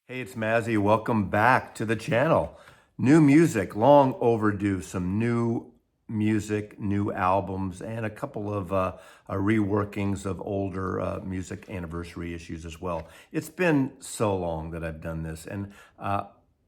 Hey, it's Mazzy. Welcome back to the channel. New music, long overdue. Some new music, new albums, and a couple of reworkings of older music anniversary issues as well. It's been so long that I've done this, and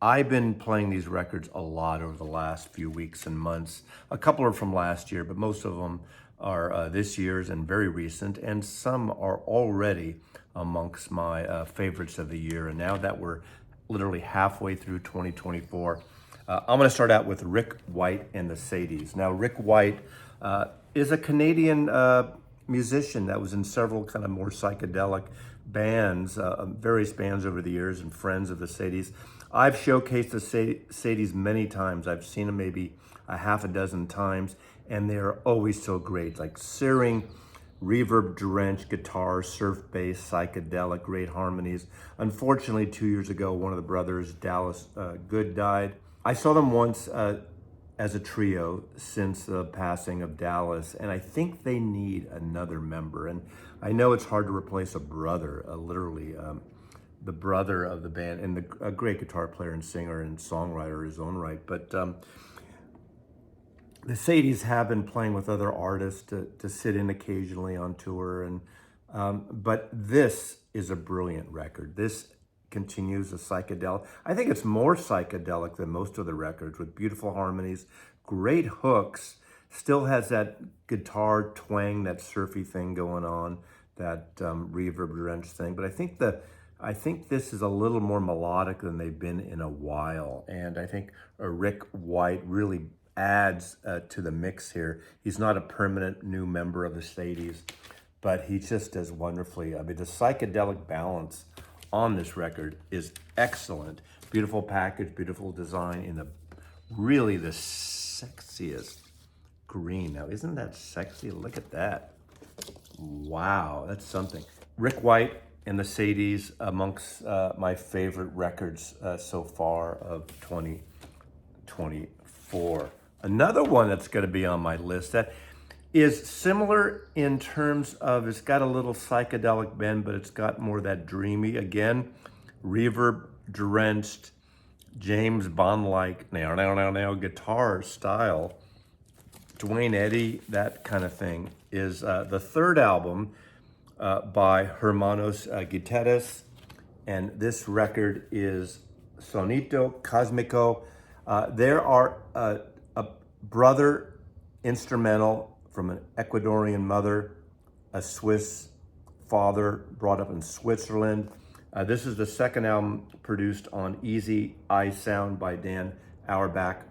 I've been playing these records a lot over the last few weeks and months. A couple are from last year, but most of them are this year's and very recent, and some are already amongst my favorites of the year. And now that we're literally halfway through 2024, I'm going to start out with Rick White and the Sadies. Now, Rick White is a Canadian musician that was in several kind of more psychedelic bands, various bands over the years, and friends of the Sadies. I've showcased the Sadies many times. I've seen them maybe a half a dozen times, and they're always so great, like searing, reverb-drenched guitar, surf bass, psychedelic, great harmonies. Unfortunately, 2 years ago, one of the brothers, Dallas Good, died. I saw them once as a trio since the passing of Dallas, and I think they need another member. And I know it's hard to replace a brother, literally the brother of the band, and a great guitar player and singer and songwriter in his own right. But the Sadies have been playing with other artists to sit in occasionally on tour, and but this is a brilliant record. This continues a psychedelic. I think it's more psychedelic than most of the records, with beautiful harmonies, great hooks, still has that guitar twang, that surfy thing going on, that reverb drenched thing. But I think this is a little more melodic than they've been in a while, and I think Rick White really adds to the mix here. He's not a permanent new member of the Sadies, but he just does wonderfully. I mean, the psychedelic balance on this record is excellent. Beautiful package, beautiful design in really the sexiest green. Now, isn't that sexy? Look at that. Wow, that's something. Rick White and the Sadies, amongst my favorite records so far of 2024. Another one that's going to be on my list that is similar in terms of, it's got a little psychedelic bend, but it's got more that dreamy, again, reverb drenched, James Bond-like now guitar style, Dwayne Eddy, that kind of thing, is the third album by Hermanos Guterres, and this record is Sonito Cosmico. There are a brother instrumental from an Ecuadorian mother, a Swiss father brought up in Switzerland. This is the second album produced on Easy Eye Sound by Dan Auerbach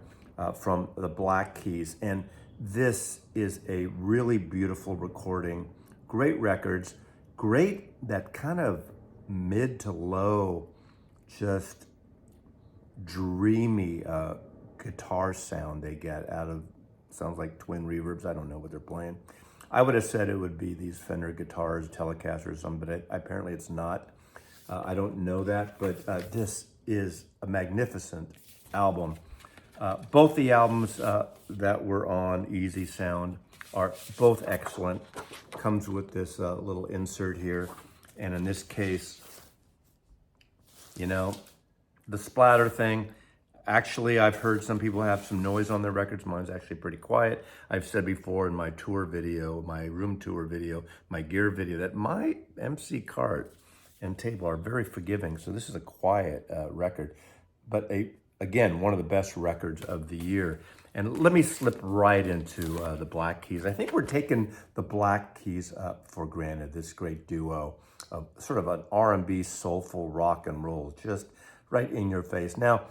from the Black Keys. And this is a really beautiful recording, great records, great that kind of mid to low, just dreamy guitar sound they get out of, sounds like twin reverbs. I don't know what they're playing. I would have said it would be these Fender guitars, Telecaster or something, but apparently it's not. I don't know that, but this is a magnificent album. Both the albums that were on Easy Sound are both excellent. Comes with this little insert here, and in this case, you know, the splatter thing. Actually, I've heard some people have some noise on their records. Mine's actually pretty quiet. I've said before in my tour video, my room tour video, my gear video, that my MC cart and table are very forgiving. So this is a quiet record, but again, one of the best records of the year. And let me slip right into the Black Keys. I think we're taking the Black Keys up for granted, this great duo of sort of an R&B soulful rock and roll, just right in your face. Now,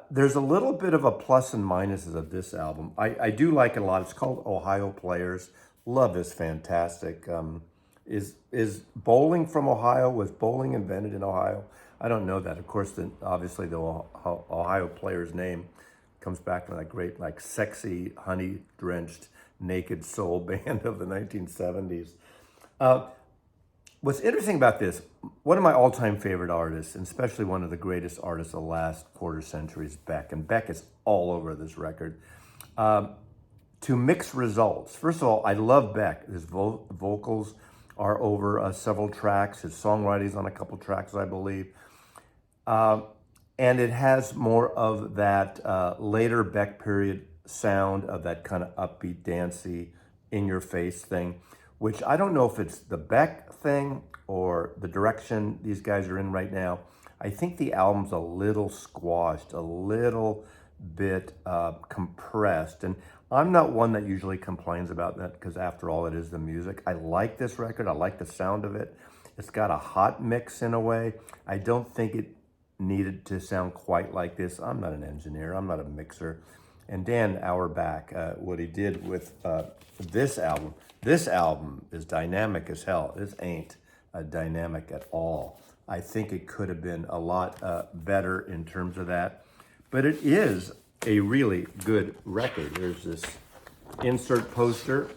there's a little bit of a plus and minuses of this album. I do like it a lot. It's called Ohio Players. Love is fantastic. Is bowling from Ohio? Was bowling invented in Ohio? I don't know that. Of course, obviously the Ohio Players name comes back from that great, like, sexy, honey-drenched, naked soul band of the 1970s. What's interesting about this, one of my all-time favorite artists, and especially one of the greatest artists of the last quarter century, is Beck. And Beck is all over this record. To mixed results. First of all, I love Beck. His vocals are over several tracks. His songwriting's on a couple tracks, I believe. And it has more of that later Beck period sound of that kind of upbeat, dancey, in-your-face thing, which I don't know if it's the Beck thing or the direction these guys are in right now. I think the album's a little squashed, a little bit compressed. And I'm not one that usually complains about that because after all, it is the music. I like this record. I like the sound of it. It's got a hot mix in a way. I don't think it needed to sound quite like this. I'm not an engineer. I'm not a mixer. And Dan Auerbach, what he did with this album is dynamic as hell. This ain't dynamic at all. I think it could have been a lot better in terms of that. But it is a really good record. There's this insert poster.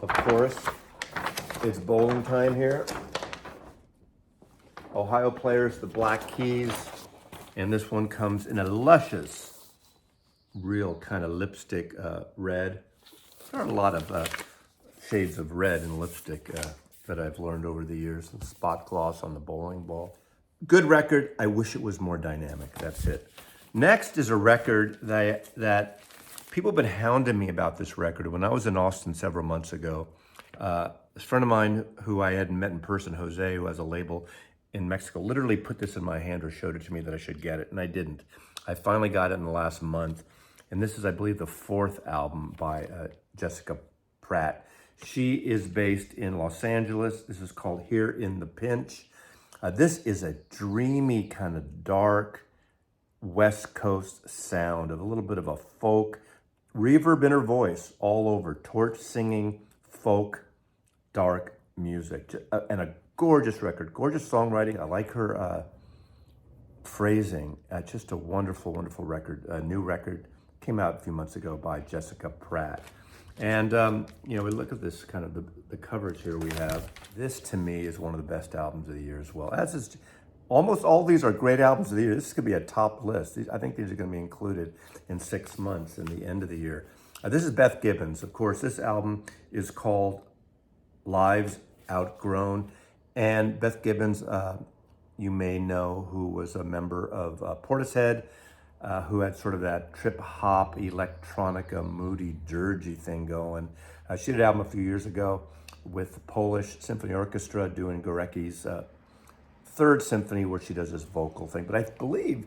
Of course, it's bowling time here. Ohio Players, the Black Keys. And this one comes in a luscious, real kind of lipstick red. There are a lot of shades of red in lipstick that I've learned over the years. The spot gloss on the bowling ball. Good record. I wish it was more dynamic. That's it. Next is a record that people have been hounding me about this record. When I was in Austin several months ago, a friend of mine who I hadn't met in person, Jose, who has a label in Mexico, literally put this in my hand or showed it to me that I should get it, and I didn't. I finally got it in the last month, and this is, I believe, the 4th album by Jessica Pratt. She is based in Los Angeles. This is called Here in the Pinch. This is a dreamy, kind of dark, West Coast sound of a little bit of a folk, reverb in her voice all over, torch singing, folk, dark music, and a gorgeous record, gorgeous songwriting. I like her phrasing. Just a wonderful, wonderful record, a new record. Came out a few months ago by Jessica Pratt. And, we look at this kind of the coverage here we have. This, to me, is one of the best albums of the year as well. As is, almost all these are great albums of the year. This could be a top list. I think these are going to be included in 6 months in the end of the year. This is Beth Gibbons. Of course, this album is called Lives Outgrown. And Beth Gibbons, you may know, who was a member of Portishead, who had sort of that trip-hop, electronica, moody, dirgy thing going. She did an album a few years ago with the Polish Symphony Orchestra doing Gorecki's 3rd symphony where she does this vocal thing. But I believe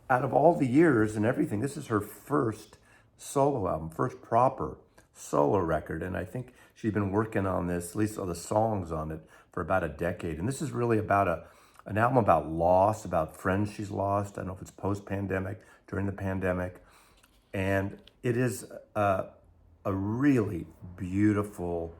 out of all the years and everything, this is her first solo album, first proper solo record. And I think she's been working on this, at least all the songs on it, for about a decade. And this is really about an album about loss, about friends she's lost. I don't know if it's post-pandemic, during the pandemic. And it is a really beautiful,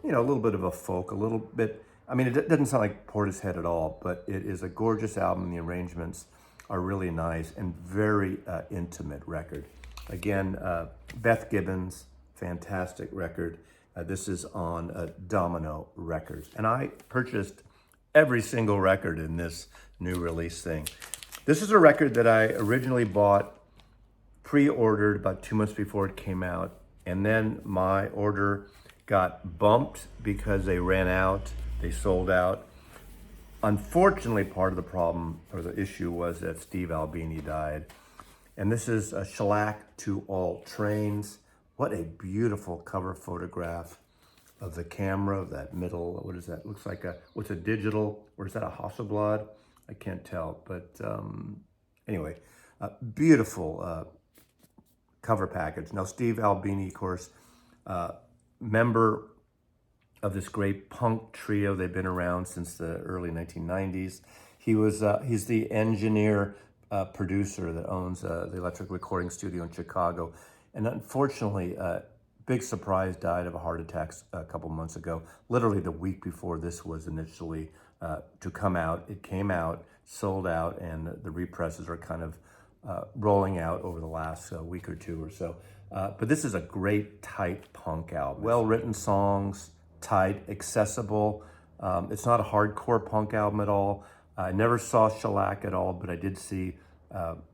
a little bit of a folk, a little bit, it doesn't sound like Portishead at all, but it is a gorgeous album. The arrangements are really nice and very intimate record. Again, Beth Gibbons, fantastic record. This is on Domino Records. And I purchased every single record in this new release thing. This is a record that I originally bought, pre-ordered about 2 months before it came out. And then my order got bumped because they ran out, they sold out. Unfortunately, part of the problem or the issue was that Steve Albini died. And this is a Shellac to All Trains. What a beautiful cover photograph of the camera, of that middle, what is that? Looks like what's a digital, or is that a Hasselblad? I can't tell, but anyway, beautiful cover package. Now, Steve Albini, of course, member of this great punk trio. They've been around since the early 1990s. He's the engineer, producer that owns the Electric Recording Studio in Chicago. And unfortunately, big surprise, died of a heart attack a couple months ago, literally the week before this was initially to come out. It came out, sold out, and the represses are kind of rolling out over the last week or two or so. But this is a great, tight punk album. Well-written songs, tight, accessible. It's not a hardcore punk album at all. I never saw Shellac at all, but I did see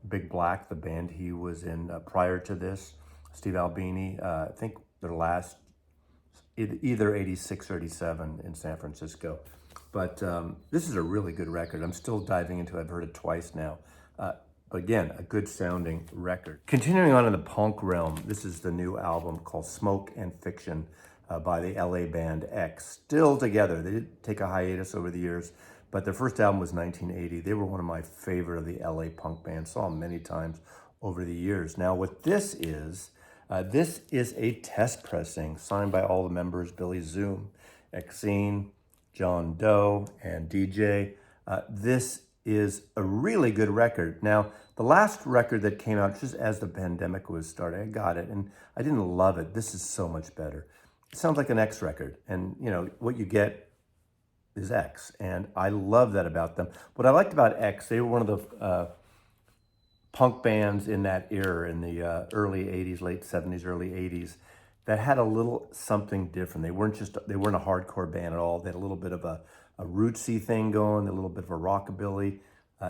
Big Black, the band he was in prior to this. Steve Albini, I think their last, either 86 or 87 in San Francisco. But this is a really good record. I'm still diving into it. I've heard it twice now. But again, a good sounding record. Continuing on in the punk realm, this is the new album called Smoke and Fiction by the LA band X. Still together. They did take a hiatus over the years, but their first album was 1980. They were one of my favorite of the LA punk bands. Saw them many times over the years. Now what this is a test pressing signed by all the members, Billy Zoom, Exene, John Doe, and DJ. This is a really good record. Now, the last record that came out just as the pandemic was starting, I got it, and I didn't love it. This is so much better. It sounds like an X record, and you know, what you get is X, and I love that about them. What I liked about X, they were one of the punk bands in that era, in the early 80s, late 70s, early 80s, that had a little something different. They weren't a hardcore band at all. They had a little bit of a rootsy thing going, a little bit of a rockabilly.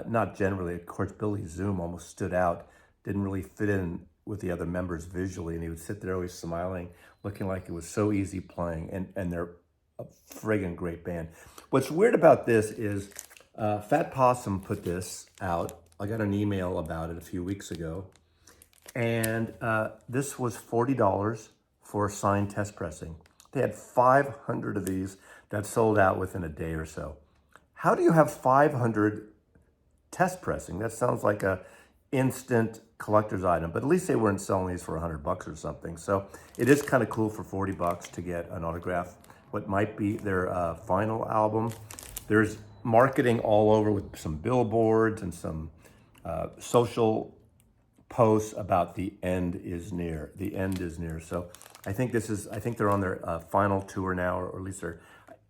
Not generally, of course, Billy Zoom almost stood out, didn't really fit in with the other members visually, and he would sit there always smiling, looking like it was so easy playing, and they're a friggin' great band. What's weird about this is Fat Possum put this out. I got an email about it a few weeks ago, and this was $40 for signed test pressing. They had 500 of these that sold out within a day or so. How do you have 500 test pressing? That sounds like a instant collector's item, but at least they weren't selling these for $100 or something. So it is kind of cool for $40 to get an autograph, what might be their final album. There's marketing all over with some billboards and some social posts about the end is near. The end is near. So I think they're on their final tour now, or at least they're,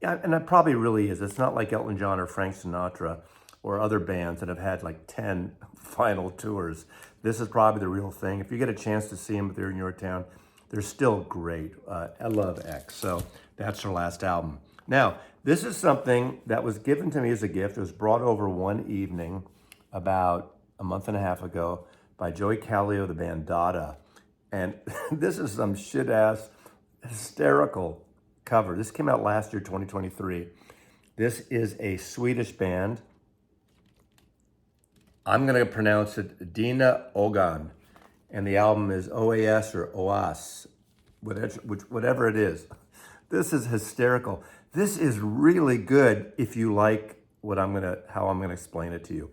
and it probably really is. It's not like Elton John or Frank Sinatra or other bands that have had like 10 final tours. This is probably the real thing. If you get a chance to see them, if they're in your town, they're still great. I love X. So that's their last album. Now, this is something that was given to me as a gift. It was brought over one evening about a month and a half ago by Joey Callio of the band Daada. And this is some shit-ass, hysterical cover. This came out last year, 2023. This is a Swedish band. I'm going to pronounce it Dina Ogan. And the album is OAS or OAS, whatever it is. This is hysterical. This is really good if you like how I'm gonna explain it to you.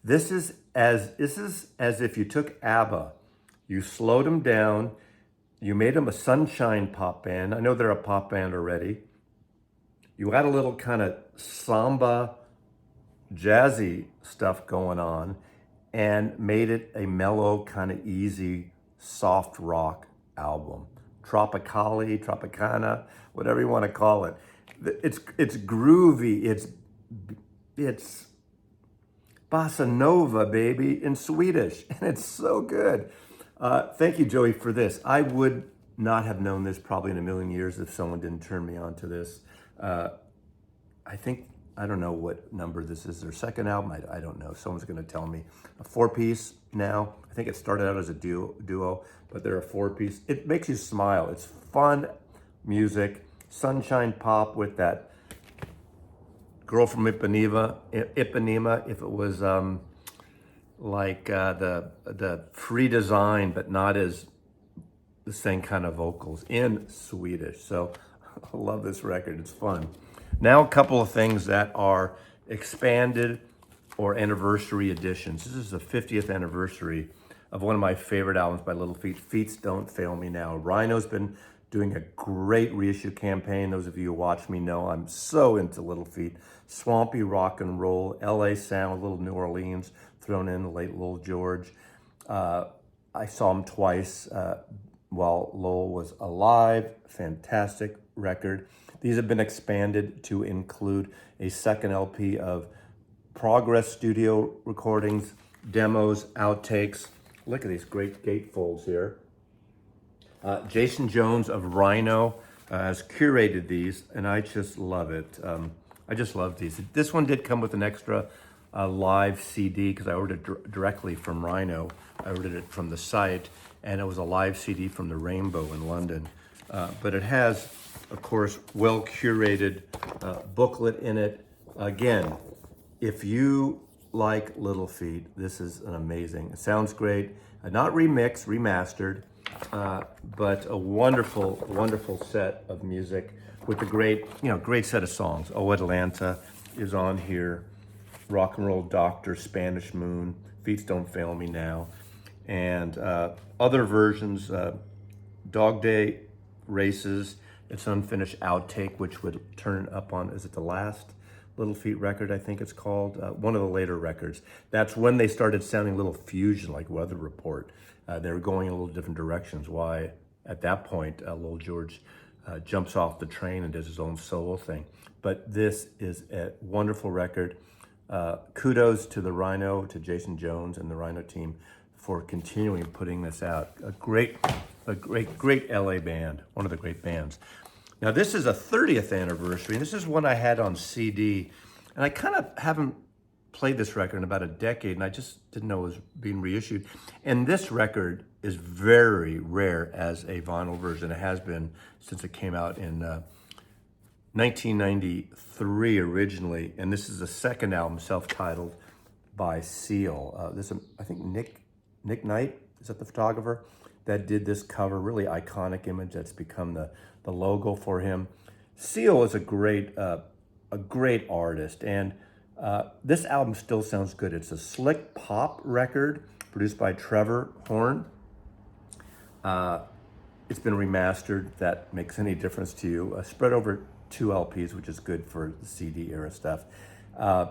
This is as if you took ABBA, you slowed them down, you made them a sunshine pop band. I know they're a pop band already. You had a little kind of samba, jazzy stuff going on, and made it a mellow, kind of easy, soft rock album. Tropicali, Tropicana, whatever you want to call it. It's groovy. It's bossa nova, baby, in Swedish, and it's so good. Thank you, Joey, for this. I would not have known this probably in a million years if someone didn't turn me on to this. I don't know what number this is, their second album, I don't know. Someone's gonna tell me. A 4-piece now. I think it started out as a duo, but they're a 4-piece. It makes you smile. It's fun music, sunshine pop with that girl from Ipanema, if it was like the free design, but not as the same kind of vocals in Swedish. So I love this record, it's fun. Now a couple of things that are expanded or anniversary editions. This is the 50th anniversary of one of my favorite albums by Little Feat, Feats Don't Fail Me Now. Rhino's been doing a great reissue campaign. Those of you who watch me know I'm so into Little Feat. Swampy rock and roll, LA sound, a little New Orleans thrown in, the late Lowell George. I saw him twice while Lowell was alive. Fantastic record. These have been expanded to include a second LP of progress studio recordings, demos, outtakes. Look at these great gatefolds here. Jason Jones of Rhino has curated these, and I just love it. I just love these. This one did come with an extra live CD because I ordered it directly from Rhino. I ordered it from the site, and it was a live CD from the Rainbow in London. But it has, of course, well-curated booklet in it, Again, if you like Little Feat, this is an amazing, it sounds great, not remixed, remastered, but a wonderful, wonderful set of music with a great, great set of songs. Oh, Atlanta is on here. Rock and Roll Doctor, Spanish Moon, Feet Don't Fail Me Now, and other versions, Dog Day Races, its unfinished outtake, which would turn up on, is it the last Little Feat record, I think it's called? One of the later records. That's when they started sounding a little fusion, like Weather Report. They were going in a little different directions. Why, at that point, Lil George jumps off the train and does his own solo thing. But this is a wonderful record. Kudos to the Rhino, to Jason Jones and the Rhino team for continuing putting this out. A great LA band, one of the great bands. Now this is a 30th anniversary, and this is one I had on CD, and I kind of haven't played this record in about a decade, and I just didn't know it was being reissued. And this record is very rare as a vinyl version. It has been since it came out in 1993 originally, and this is the second album, self-titled, by Seal. This, I think Nick Knight, is that the photographer, that did this cover, really iconic image that's become the logo for him. Seal is a great artist, and this album still sounds good. It's a slick pop record produced by Trevor Horn. It's been remastered, if that makes any difference to you. Spread over 2 LPs, which is good for the CD era stuff.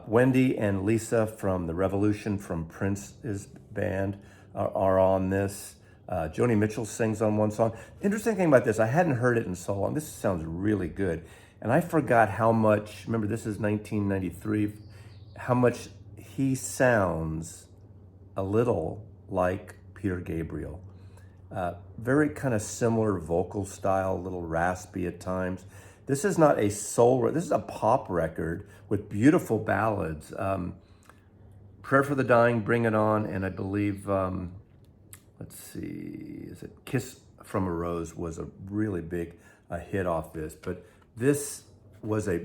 Wendy and Lisa from The Revolution, from Prince's band, are on this. Joni Mitchell sings on one song. Interesting thing about this, I hadn't heard it in so long. This sounds really good. And I forgot how much, remember this is 1993, how much he sounds a little like Peter Gabriel. Very kind of similar vocal style, a little raspy at times. This is not a soul, this is a pop record with beautiful ballads. Prayer for the Dying, Bring It On, and I believe, let's see, is it Kiss from a Rose was a really big hit off this. But this was a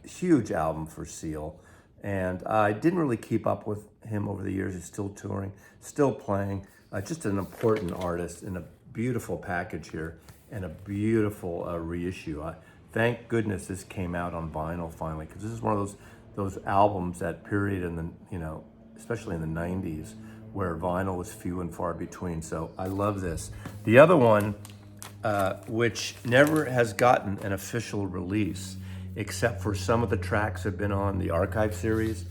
huge album for Seal. And I didn't really keep up with him over the years. He's still touring, still playing. Just an important artist in a beautiful package here and a beautiful reissue. Thank goodness this came out on vinyl finally, because this is one of those albums, that period in the, especially in the 90s, where vinyl was few and far between. So I love this. The other one, which never has gotten an official release, except for some of the tracks have been on the archive series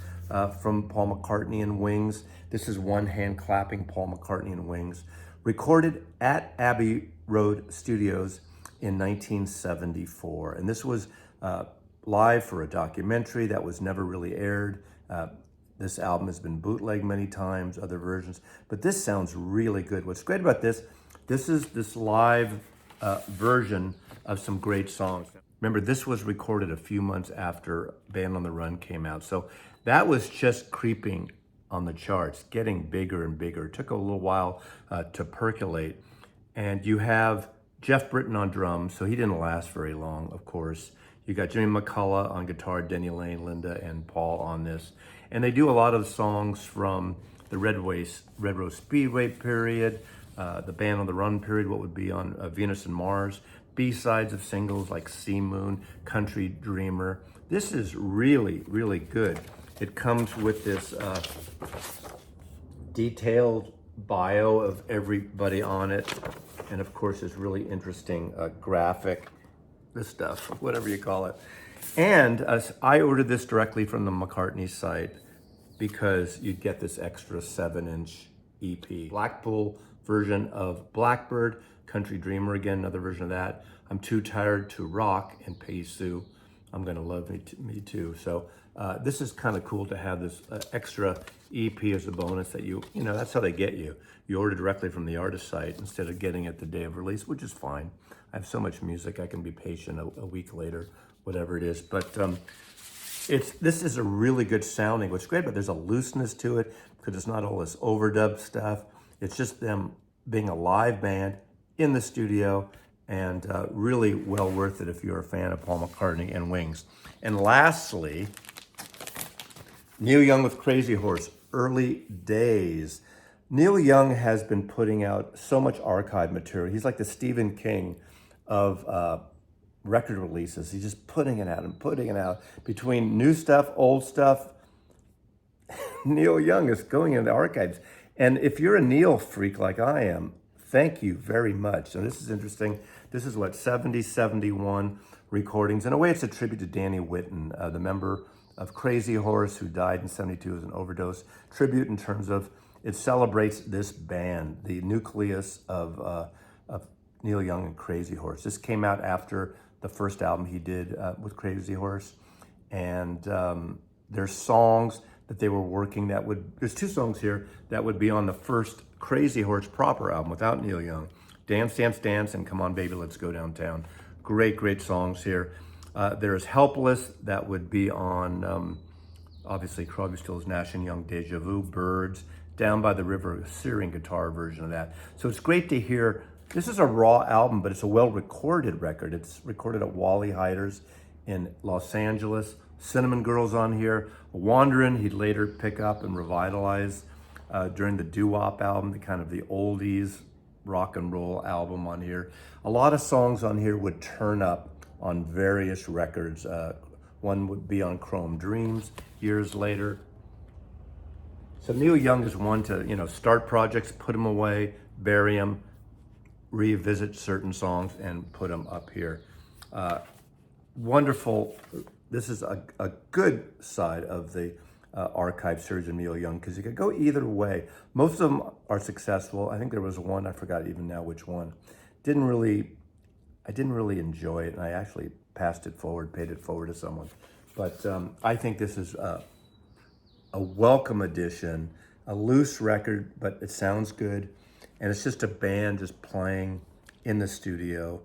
from Paul McCartney and Wings. This is One Hand Clapping, Paul McCartney and Wings, recorded at Abbey Road Studios in 1974. And this was live for a documentary that was never really aired. This album has been bootlegged many times, other versions, but this sounds really good. What's great about this is this live version of some great songs. Remember, this was recorded a few months after Band on the Run came out, so that was just creeping on the charts, getting bigger and bigger. It took a little while to percolate. And you have Jeff Britton on drums, so he didn't last very long, of course. You got Jimmy McCullough on guitar, Denny Lane, Linda, and Paul on this. And they do a lot of songs from the Red Rose Speedway period, the Band on the Run period, what would be on Venus and Mars, B-sides of singles like Sea Moon, Country Dreamer. This is really, really good. It comes with this detailed bio of everybody on it. And of course, this really interesting graphic, this stuff, whatever you call it. And I ordered this directly from the McCartney site because you'd get this extra 7-inch EP. Blackpool version of Blackbird, Country Dreamer again, another version of that. I'm Too Tired to Rock, and Peggy Sue, I'm Gonna Love Me Too. So this is kind of cool to have this extra EP as a bonus that that's how they get you. You order directly from the artist site instead of getting it the day of release, which is fine. I have so much music, I can be patient a week later, whatever it is. But this is a really good sounding. What's great, but there's a looseness to it because it's not all this overdub stuff. It's just them being a live band in the studio and really well worth it if you're a fan of Paul McCartney and Wings. And lastly, Neil Young with Crazy Horse, Early Days. Neil Young has been putting out so much archive material. He's like the Stephen King of record releases. He's just putting it out and putting it out. Between new stuff, old stuff, Neil Young is going into the archives. And if you're a Neil freak like I am, thank you very much. So this is interesting. This is what, 70, 71 recordings. In a way, it's a tribute to Danny Whitten, the member of Crazy Horse who died in 72 as an overdose. Tribute in terms of it celebrates this band, the nucleus of Neil Young and Crazy Horse. This came out after the first album he did with Crazy Horse. And there's songs that they were working there's 2 songs here that would be on the first Crazy Horse proper album without Neil Young. Dance, Dance, Dance, and Come On Baby, Let's Go Downtown. Great, great songs here. There's Helpless, that would be on, obviously, Crosby, Stills, Nash & Young, Deja Vu, Birds, Down by the River, a Syrian guitar version of that. So it's great to hear. This is a raw album, but it's a well-recorded record. It's recorded at Wally Heider's in Los Angeles. Cinnamon Girls on here. Wanderin' he'd later pick up and revitalize during the doo-wop album, the kind of the oldies rock and roll album on here. A lot of songs on here would turn up on various records. One would be on Chrome Dreams years later. So Neil Young is one to, start projects, put them away, bury them, revisit certain songs, and put them up here. Wonderful. This is a good side of the archive series of Neil Young, because you could go either way. Most of them are successful. I think there was one, I forgot even now which one. I didn't really enjoy it, and I actually paid it forward to someone. But I think this is a welcome addition, a loose record, but it sounds good. And it's just a band just playing in the studio,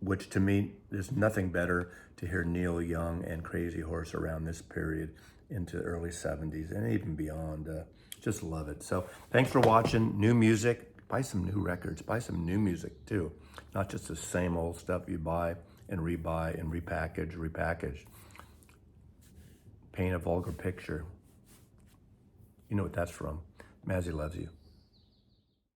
which to me, there's nothing better to hear Neil Young and Crazy Horse around this period into the early 70s and even beyond. Just love it. So thanks for watching. New music. Buy some new records. Buy some new music too. Not just the same old stuff you buy and rebuy and repackage. Paint a vulgar picture. You know what that's from. Mazzy loves you.